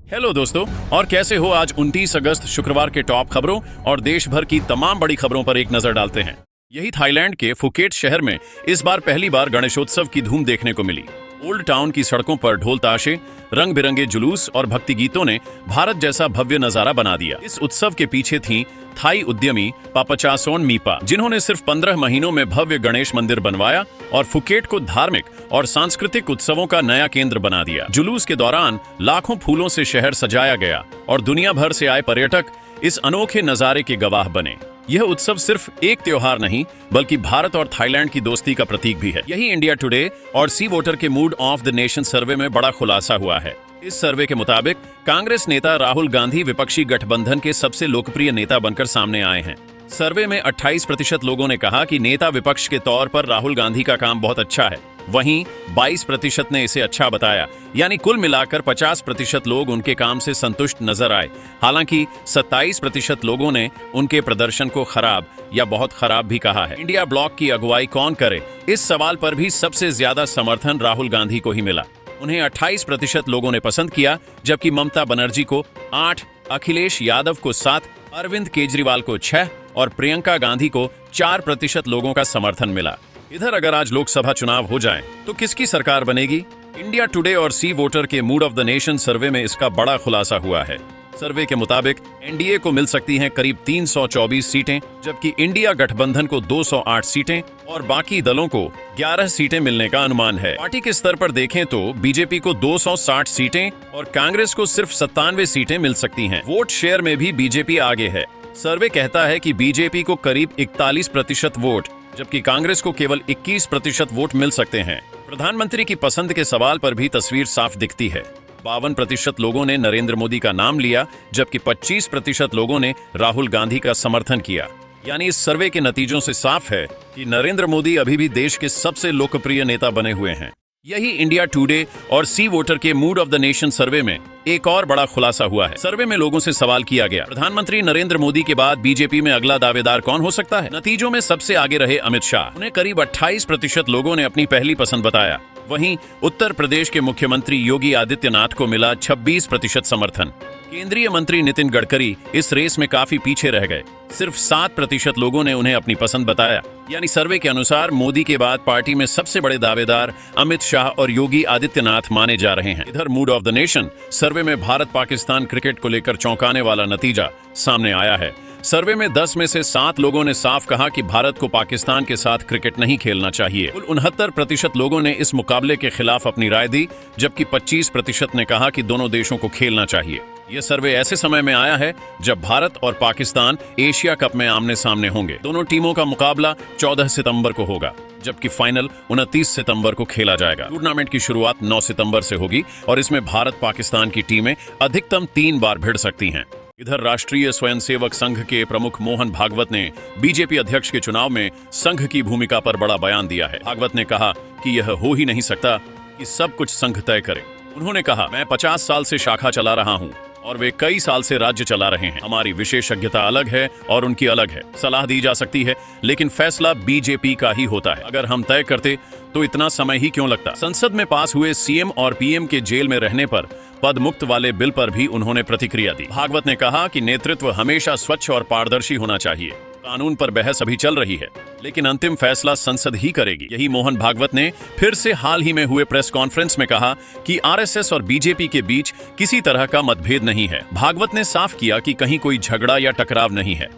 Hello दोस्तों, और कैसे हो। आज 29 अगस्त शुक्रवार के टॉप खबरों और देश भर की तमाम बड़ी खबरों पर एक नजर डालते हैं। यही थाईलैंड के फुकेट शहर में इस बार पहली बार गणेशोत्सव की धूम देखने को मिली। ओल्ड टाउन की सड़कों पर ढोल ताशे, रंग बिरंगे जुलूस और भक्ति गीतों ने भारत जैसा भव्य नजारा बना दिया। इस उत्सव के पीछे थी थाई उद्यमी पापचासोन मीपा, जिन्होंने सिर्फ 15 महीनों में भव्य गणेश मंदिर बनवाया और फुकेट को धार्मिक और सांस्कृतिक उत्सवों का नया केंद्र बना दिया। जुलूस के दौरान लाखों फूलों से शहर सजाया गया और दुनिया भर से आए पर्यटक इस अनोखे नजारे के गवाह बने। यह उत्सव सिर्फ एक त्योहार नहीं, बल्कि भारत और थाईलैंड की दोस्ती का प्रतीक भी है। यही इंडिया टुडे और सी वोटर के मूड ऑफ द नेशन सर्वे में बड़ा खुलासा हुआ है। इस सर्वे के मुताबिक कांग्रेस नेता राहुल गांधी विपक्षी गठबंधन के सबसे लोकप्रिय नेता बनकर सामने आए हैं। सर्वे में 28% लोगों ने कहा कि नेता विपक्ष के तौर पर राहुल गांधी का काम बहुत अच्छा है। वहीं 22% ने इसे अच्छा बताया, यानी कुल मिलाकर 50% लोग उनके काम से संतुष्ट नजर आए। हालांकि 27% लोगों ने उनके प्रदर्शन को खराब या बहुत खराब भी कहा है। इंडिया ब्लॉक की अगुवाई कौन करे, इस सवाल पर भी सबसे ज्यादा समर्थन राहुल गांधी को ही मिला। उन्हें 28% लोगों ने पसंद किया, जबकि ममता बनर्जी को 8, अखिलेश यादव को 7, अरविंद केजरीवाल को 6 और प्रियंका गांधी को 4% लोगों का समर्थन मिला। इधर अगर आज लोकसभा चुनाव हो जाए तो किसकी सरकार बनेगी? इंडिया टुडे और सी वोटर के मूड ऑफ द नेशन सर्वे में इसका बड़ा खुलासा हुआ है। सर्वे के मुताबिक एनडीए को मिल सकती हैं करीब 324 सीटें, जबकि इंडिया गठबंधन को 208 सीटें और बाकी दलों को 11 सीटें मिलने का अनुमान है। पार्टी के स्तर पर देखें तो बीजेपी को 260 सीटें और कांग्रेस को सिर्फ 97 सीटें मिल सकती हैं। वोट शेयर में भी बीजेपी आगे है। सर्वे कहता है कि बीजेपी को करीब 41% वोट, जबकि कांग्रेस को केवल 21% वोट मिल सकते हैं। प्रधानमंत्री की पसंद के सवाल पर भी तस्वीर साफ दिखती है। 52% लोगों ने नरेंद्र मोदी का नाम लिया, जबकि 25% लोगों ने राहुल गांधी का समर्थन किया। यानी इस सर्वे के नतीजों से साफ है कि नरेंद्र मोदी अभी भी देश के सबसे लोकप्रिय नेता बने हुए हैं। यही इंडिया टुडे और सी वोटर के मूड ऑफ द नेशन सर्वे में एक और बड़ा खुलासा हुआ है। सर्वे में लोगों से सवाल किया गया, प्रधानमंत्री नरेंद्र मोदी के बाद बीजेपी में अगला दावेदार कौन हो सकता है? नतीजों में सबसे आगे रहे अमित शाह। उन्हें करीब 28% लोगों ने अपनी पहली पसंद बताया। वहीं उत्तर प्रदेश के मुख्यमंत्री योगी आदित्यनाथ को मिला 26% समर्थन। केंद्रीय मंत्री नितिन गडकरी इस रेस में काफी पीछे रह गए। सिर्फ 7% लोगों ने उन्हें अपनी पसंद बताया। यानी सर्वे के अनुसार मोदी के बाद पार्टी में सबसे बड़े दावेदार अमित शाह और योगी आदित्यनाथ माने जा रहे हैं। इधर मूड ऑफ द नेशन सर्वे में भारत पाकिस्तान क्रिकेट को लेकर चौंकाने वाला नतीजा सामने आया है। सर्वे में 10 में से 7 लोगों ने साफ कहा कि भारत को पाकिस्तान के साथ क्रिकेट नहीं खेलना चाहिए। कुल 69% लोगों ने इस मुकाबले के खिलाफ अपनी राय दी, जबकि 25% ने कहा कि दोनों देशों को खेलना चाहिए। यह सर्वे ऐसे समय में आया है जब भारत और पाकिस्तान एशिया कप में आमने सामने होंगे। दोनों टीमों का मुकाबला 14 सितंबर को होगा, जबकि फाइनल 29 सितंबर को खेला जाएगा। टूर्नामेंट की शुरुआत 9 सितंबर से होगी और इसमें भारत पाकिस्तान की टीमें अधिकतम 3 बार भिड़ सकती हैं। इधर राष्ट्रीय स्वयंसेवक संघ के प्रमुख मोहन भागवत ने बीजेपी अध्यक्ष के चुनाव में संघ की भूमिका पर बड़ा बयान दिया है। भागवत ने कहा कि यह हो ही नहीं सकता कि सब कुछ संघ तय करे। उन्होंने कहा, मैं 50 साल से शाखा चला रहा हूं और वे कई साल से राज्य चला रहे हैं। हमारी विशेषज्ञता अलग है और उनकी अलग है। सलाह दी जा सकती है, लेकिन फैसला बीजेपी का ही होता है। अगर हम तय करते तो इतना समय ही क्यों लगता? संसद में पास हुए सीएम और पीएम के जेल में रहने पर पद मुक्त वाले बिल पर भी उन्होंने प्रतिक्रिया दी। भागवत ने कहा कि नेतृत्व हमेशा स्वच्छ और पारदर्शी होना चाहिए। कानून पर बहस अभी चल रही है, लेकिन अंतिम फैसला संसद ही करेगी। यही मोहन भागवत ने फिर से हाल ही में हुए प्रेस कॉन्फ्रेंस में कहा कि आरएसएस और बीजेपी के बीच किसी तरह का मतभेद नहीं है। भागवत ने साफ किया कि कहीं कोई झगड़ा या टकराव नहीं है।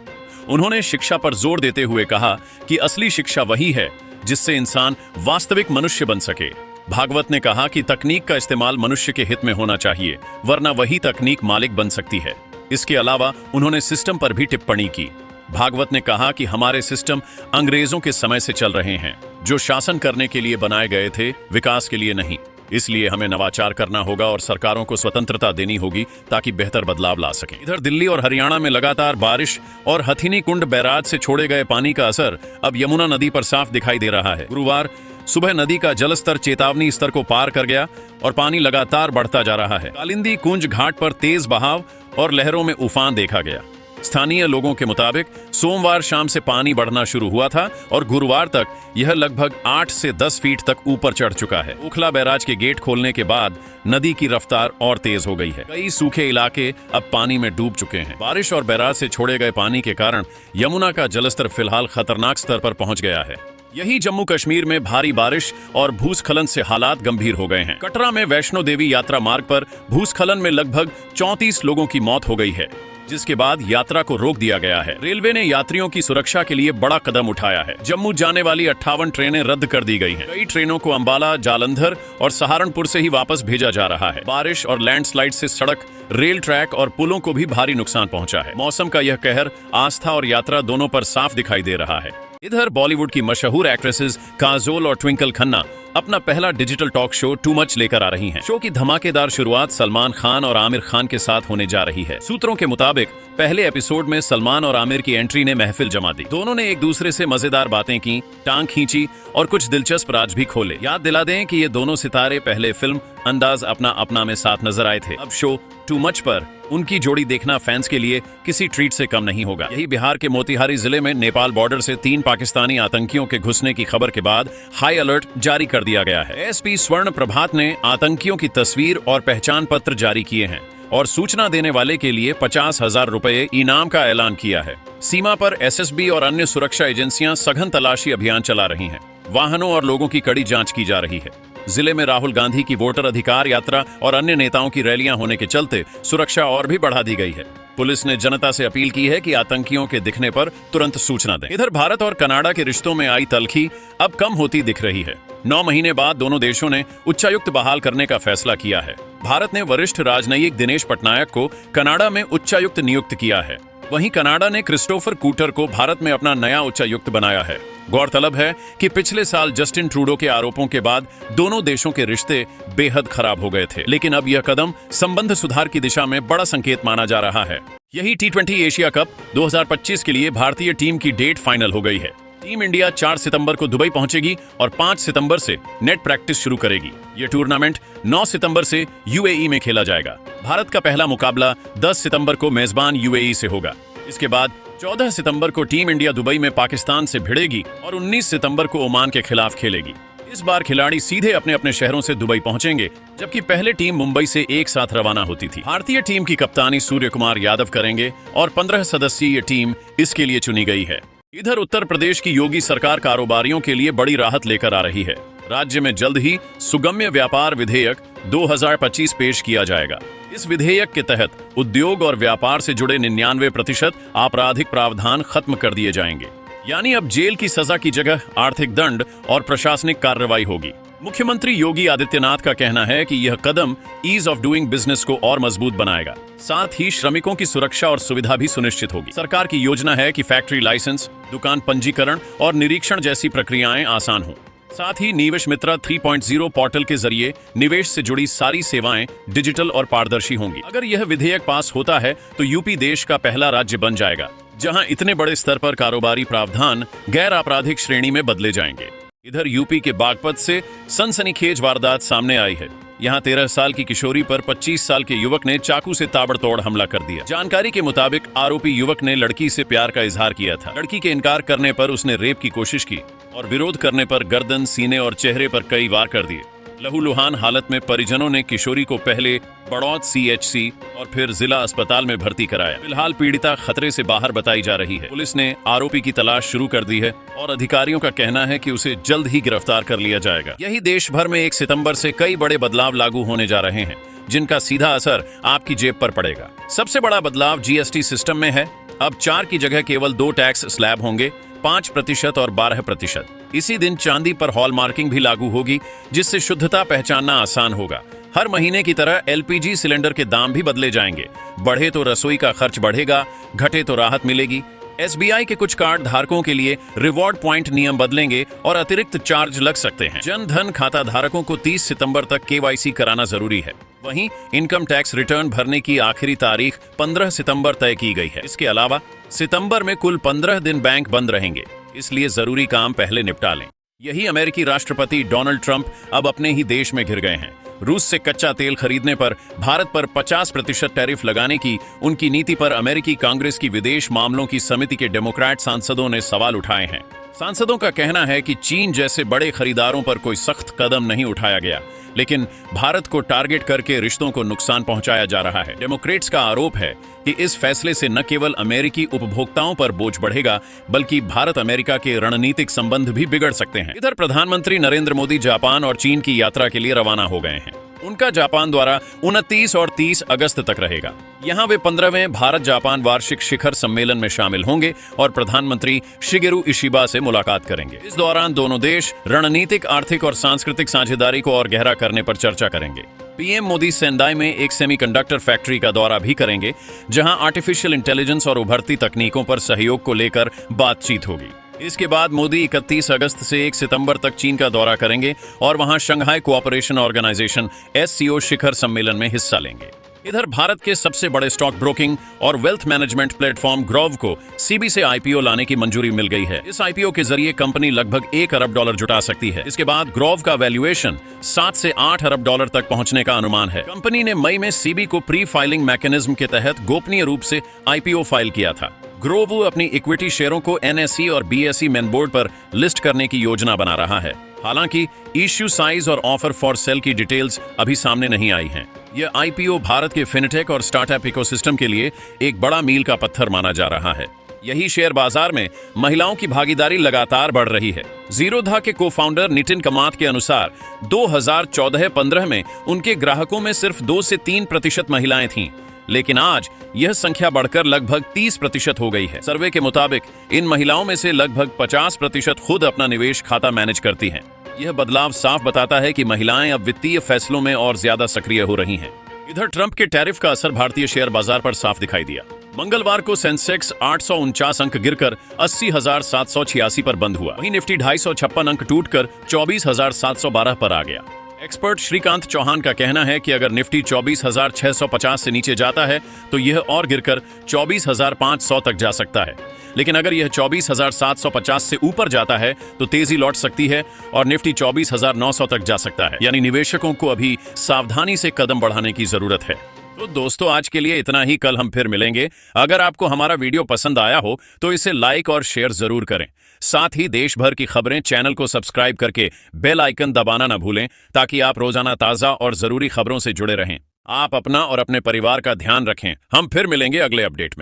उन्होंने शिक्षा पर जोर देते हुए कहा कि असली शिक्षा वही है जिससे इंसान वास्तविक मनुष्य बन सके। भागवत ने कहा कि तकनीक का इस्तेमाल मनुष्य के हित में होना चाहिए, वरना वही तकनीक मालिक बन सकती है। इसके अलावा उन्होंने सिस्टम पर भी टिप्पणी की। भागवत ने कहा कि हमारे सिस्टम अंग्रेजों के समय से चल रहे हैं, जो शासन करने के लिए बनाए गए थे, विकास के लिए नहीं। इसलिए हमें नवाचार करना होगा और सरकारों को स्वतंत्रता देनी होगी ताकि बेहतर बदलाव ला सकें। इधर दिल्ली और हरियाणा में लगातार बारिश और हथिनी कुंड बैराज से छोड़े गए पानी का असर अब यमुना नदी पर साफ दिखाई दे रहा है। गुरुवार सुबह नदी का जलस्तर चेतावनी स्तर को पार कर गया और पानी लगातार बढ़ता जा रहा है। कालिंदी कुंज घाट पर तेज बहाव और लहरों में उफान देखा गया। स्थानीय लोगों के मुताबिक सोमवार शाम से पानी बढ़ना शुरू हुआ था और गुरुवार तक यह लगभग 8 से 10 फीट तक ऊपर चढ़ चुका है। ओखला बैराज के गेट खोलने के बाद नदी की रफ्तार और तेज हो गई है। कई सूखे इलाके अब पानी में डूब चुके हैं। बारिश और बैराज से छोड़े गए पानी के कारण यमुना का जलस्तर फिलहाल खतरनाक स्तर पर पहुंच गया है। यही जम्मू कश्मीर में भारी बारिश और भूस्खलन से हालात गंभीर हो गए हैं। कटरा में वैष्णो देवी यात्रा मार्ग पर भूस्खलन में लगभग 34 लोगों की मौत हो गई है, जिसके बाद यात्रा को रोक दिया गया है। रेलवे ने यात्रियों की सुरक्षा के लिए बड़ा कदम उठाया है। जम्मू जाने वाली 58 ट्रेनें रद्द कर दी गई हैं। कई ट्रेनों को अंबाला, जालंधर और सहारनपुर से ही वापस भेजा जा रहा है। बारिश और लैंडस्लाइड से सड़क, रेल ट्रैक और पुलों को भी भारी नुकसान पहुंचा है। मौसम का यह कहर आस्था और यात्रा दोनों पर साफ दिखाई दे रहा है। इधर बॉलीवुड की मशहूर एक्ट्रेसेस काजोल और ट्विंकल खन्ना अपना पहला digital talk show too much लेकर आ रही हैं। शो की धमाकेदार शुरुआत सलमान खान और आमिर खान के साथ होने जा रही है। सूत्रों के मुताबिक पहले एपिसोड में सलमान और आमिर की एंट्री ने महफिल जमा दी। दोनों ने एक दूसरे से मजेदार बातें की, टांग खींची और कुछ दिलचस्प राज भी खोले। याद दिला दें कि ये दोनों सितारे पहले फिल्म अंदाज अपना अपना में साथ नजर आए थे। अब शो टू मच पर उनकी जोड़ी देखना फैंस के लिए किसी ट्रीट से कम नहीं होगा। यही बिहार के मोतिहारी जिले में नेपाल बॉर्डर से 3 पाकिस्तानी आतंकियों के घुसने की खबर के बाद हाई अलर्ट जारी कर दिया गया है। एसपी स्वर्ण प्रभात ने आतंकियों की तस्वीर और पहचान पत्र जारी किए हैं और सूचना देने वाले के लिए 50,000 रुपए इनाम का ऐलान किया है। सीमा पर एसएसबी और अन्य सुरक्षा एजेंसियां सघन तलाशी अभियान चला रही हैं। वाहनों और लोगों की कड़ी जांच की जा रही है। जिले में राहुल गांधी की वोटर अधिकार यात्रा और अन्य नेताओं की रैलियां होने के चलते सुरक्षा और भी बढ़ा दी गई है। पुलिस ने जनता से अपील की है कि आतंकियों के दिखने पर तुरंत सूचना दें। इधर भारत और कनाडा के रिश्तों में आई तल्खी अब कम होती दिख रही है। 9 महीने बाद दोनों देशों ने उच्चायुक्त बहाल करने का फैसला किया है। भारत ने वरिष्ठ राजनयिक दिनेश पटनायक को कनाडा में उच्चायुक्त नियुक्त किया है। वहीं कनाडा ने क्रिस्टोफर कूटर को भारत में अपना नया उच्चायुक्त बनाया है। गौरतलब है कि पिछले साल जस्टिन ट्रूडो के आरोपों के बाद दोनों देशों के रिश्ते बेहद खराब हो गए थे, लेकिन अब यह कदम संबंध सुधार की दिशा में बड़ा संकेत माना जा रहा है। यही T20 एशिया कप 2025 के लिए भारतीय टीम की डेट फाइनल हो गई है। टीम इंडिया 4 सितंबर को दुबई पहुंचेगी और 5 सितंबर से नेट प्रैक्टिस शुरू करेगी। यह टूर्नामेंट 9 सितंबर से यूएई में खेला जाएगा। भारत का पहला मुकाबला 10 सितंबर को मेजबान यूएई से होगा। इसके बाद 14 सितंबर को टीम इंडिया दुबई में पाकिस्तान से भिड़ेगी और 19 सितंबर को ओमान के खिलाफ खेलेगी। इस बार खिलाड़ी सीधे अपने अपने शहरों से दुबई पहुंचेंगे, जबकि पहले टीम मुंबई से एक साथ रवाना होती थी। भारतीय टीम की कप्तानी सूर्य कुमार यादव करेंगे और 15 सदस्यीय टीम इसके लिए चुनी गई है। इधर उत्तर प्रदेश की योगी सरकार कारोबारियों के लिए बड़ी राहत लेकर आ रही है। राज्य में जल्द ही सुगम्य व्यापार विधेयक 2025 पेश किया जाएगा। इस विधेयक के तहत उद्योग और व्यापार से जुड़े 99% आपराधिक प्रावधान खत्म कर दिए जाएंगे। यानी अब जेल की सजा की जगह आर्थिक दंड और प्रशासनिक कार्रवाई होगी। मुख्यमंत्री योगी आदित्यनाथ का कहना है कि यह कदम ईज ऑफ डूइंग बिजनेस को और मजबूत बनाएगा। साथ ही श्रमिकों की सुरक्षा और सुविधा भी सुनिश्चित होगी। सरकार की योजना है कि फैक्ट्री लाइसेंस, दुकान पंजीकरण और निरीक्षण जैसी प्रक्रियाएं आसान हों। साथ ही निवेश मित्रा 3.0 पोर्टल के जरिए निवेश से जुड़ी सारी सेवाएं डिजिटल और पारदर्शी होंगी। अगर यह विधेयक पास होता है तो यूपी देश का पहला राज्य बन जाएगा जहां इतने बड़े स्तर पर कारोबारी प्रावधान गैर आपराधिक श्रेणी में बदले जाएंगे। इधर यूपी के बागपत से सनसनीखेज वारदात सामने आई है। यहाँ 13 साल की किशोरी पर 25 साल के युवक ने चाकू से ताबड़तोड़ हमला कर दिया। जानकारी के मुताबिक आरोपी युवक ने लड़की से प्यार का इजहार किया था। लड़की के इनकार करने पर उसने रेप की कोशिश की और विरोध करने पर गर्दन, सीने और चेहरे पर कई वार कर दिए। लहूलुहान हालत में परिजनों ने किशोरी को पहले बड़ौत CHC और फिर जिला अस्पताल में भर्ती कराया। फिलहाल पीड़िता खतरे से बाहर बताई जा रही है। पुलिस ने आरोपी की तलाश शुरू कर दी है और अधिकारियों का कहना है कि उसे जल्द ही गिरफ्तार कर लिया जाएगा। यही देश भर में 1 सितंबर से कई बड़े बदलाव लागू होने जा रहे हैं, जिनका सीधा असर आपकी जेब पर पड़ेगा। सबसे बड़ा बदलाव GST सिस्टम में है। अब 4 की जगह केवल 2 टैक्स स्लैब होंगे, 5% और 12%। इसी दिन चांदी पर हॉलमार्किंग भी लागू होगी, जिससे शुद्धता पहचानना आसान होगा। हर महीने की तरह LPG सिलेंडर के दाम भी बदले जाएंगे। बढ़े तो रसोई का खर्च बढ़ेगा, घटे तो राहत मिलेगी। SBI के कुछ कार्ड धारकों के लिए रिवॉर्ड पॉइंट नियम बदलेंगे और अतिरिक्त चार्ज लग सकते हैं। जन धन खाता धारकों को 30 सितंबर तक KYC कराना जरूरी है। वहीं इनकम टैक्स रिटर्न भरने की आखिरी तारीख 15 सितंबर तय की गई है। इसके अलावा सितंबर में कुल 15 दिन बैंक बंद रहेंगे, इसलिए जरूरी काम पहले निपटा लें। यही अमेरिकी राष्ट्रपति डोनाल्ड ट्रंप अब अपने ही देश में घिर गए हैं। रूस से कच्चा तेल खरीदने पर भारत पर 50% टैरिफ लगाने की उनकी नीति पर अमेरिकी कांग्रेस की विदेश मामलों की समिति के डेमोक्रेट सांसदों ने सवाल उठाए हैं। सांसदों का कहना है कि चीन जैसे बड़े खरीदारों पर कोई सख्त कदम नहीं उठाया गया, लेकिन भारत को टारगेट करके रिश्तों को नुकसान पहुंचाया जा रहा है। डेमोक्रेट्स का आरोप है कि इस फैसले से न केवल अमेरिकी उपभोक्ताओं पर बोझ बढ़ेगा, बल्कि भारत अमेरिका के रणनीतिक संबंध भी बिगड़ सकते हैं। इधर प्रधानमंत्री नरेंद्र मोदी जापान और चीन की यात्रा के लिए रवाना हो गए हैं। उनका जापान दौरा 29 और 30 अगस्त तक रहेगा। यहां वे 15वें भारत जापान वार्षिक शिखर सम्मेलन में शामिल होंगे और प्रधानमंत्री शिगेरू इशिबा से मुलाकात करेंगे। इस दौरान दोनों देश रणनीतिक, आर्थिक और सांस्कृतिक साझेदारी को और गहरा करने पर चर्चा करेंगे। पीएम मोदी सेंदाई में एक सेमीकंडक्टर फैक्ट्री का दौरा भी करेंगे, जहां आर्टिफिशियल इंटेलिजेंस और उभरती तकनीकों पर सहयोग को लेकर बातचीत होगी। इसके बाद मोदी 31 अगस्त से 1 सितंबर तक चीन का दौरा करेंगे और वहां शंघाई कोऑपरेशन ऑर्गेनाइजेशन SCO शिखर सम्मेलन में हिस्सा लेंगे। इधर भारत के सबसे बड़े स्टॉक ब्रोकिंग और वेल्थ मैनेजमेंट प्लेटफॉर्म ग्रोव को SEBI से IPO लाने की मंजूरी मिल गई है। इस IPO के जरिए कंपनी लगभग $1 अरब जुटा सकती है। इसके बाद ग्रोव का वैल्यूएशन 7 से 8 अरब डॉलर तक पहुंचने का अनुमान है। कंपनी ने मई में SEBI को प्री फाइलिंग मैकेनिज्म के तहत गोपनीय रूप से IPO फाइल किया था। ग्रोव अपनी इक्विटी शेयरों को NSE और BSE मेन बोर्ड पर लिस्ट करने की योजना बना रहा है। हालांकि इश्यू साइज और ऑफर फॉर सेल की डिटेल्स अभी सामने नहीं आई हैं। यह IPO भारत के फिनटेक और स्टार्टअप इकोसिस्टम के लिए एक बड़ा मील का पत्थर माना जा रहा है। यही शेयर बाजार में महिलाओं की भागीदारी लगातार बढ़ रही है। जीरोधा के को फाउंडर नितिन कामत के अनुसार 2014-15 में उनके ग्राहकों में सिर्फ 2 से 3% महिलाएं थीं, लेकिन आज यह संख्या बढ़कर लगभग 30% हो गई है। सर्वे के मुताबिक इन महिलाओं में से लगभग 50% खुद अपना निवेश खाता मैनेज करती हैं। यह बदलाव साफ बताता है कि महिलाएं अब वित्तीय फैसलों में और ज्यादा सक्रिय हो रही हैं। इधर ट्रंप के टैरिफ का असर भारतीय शेयर बाजार पर साफ दिखाई दिया। मंगलवार को सेंसेक्स 849 अंक गिरकर 80,786 पर बंद हुआ। वहीं निफ्टी 256 अंक टूटकर 24,712 पर आ गया। एक्सपर्ट श्रीकांत चौहान का कहना है कि अगर निफ्टी 24,650 से नीचे जाता है तो यह और गिरकर 24,500 तक जा सकता है, लेकिन अगर यह 24,750 से ऊपर जाता है तो तेजी लौट सकती है और निफ्टी 24,900 तक जा सकता है। यानी निवेशकों को अभी सावधानी से कदम बढ़ाने की जरूरत है। तो दोस्तों, आज के लिए इतना ही। कल हम फिर मिलेंगे। अगर आपको हमारा वीडियो पसंद आया हो तो इसे लाइक और शेयर जरूर करें। साथ ही देश भर की खबरें चैनल को सब्सक्राइब करके बेल आइकन दबाना न भूलें, ताकि आप रोजाना ताजा और जरूरी खबरों से जुड़े रहें। आप अपना और अपने परिवार का ध्यान रखें। हम फिर मिलेंगे अगले अपडेट में।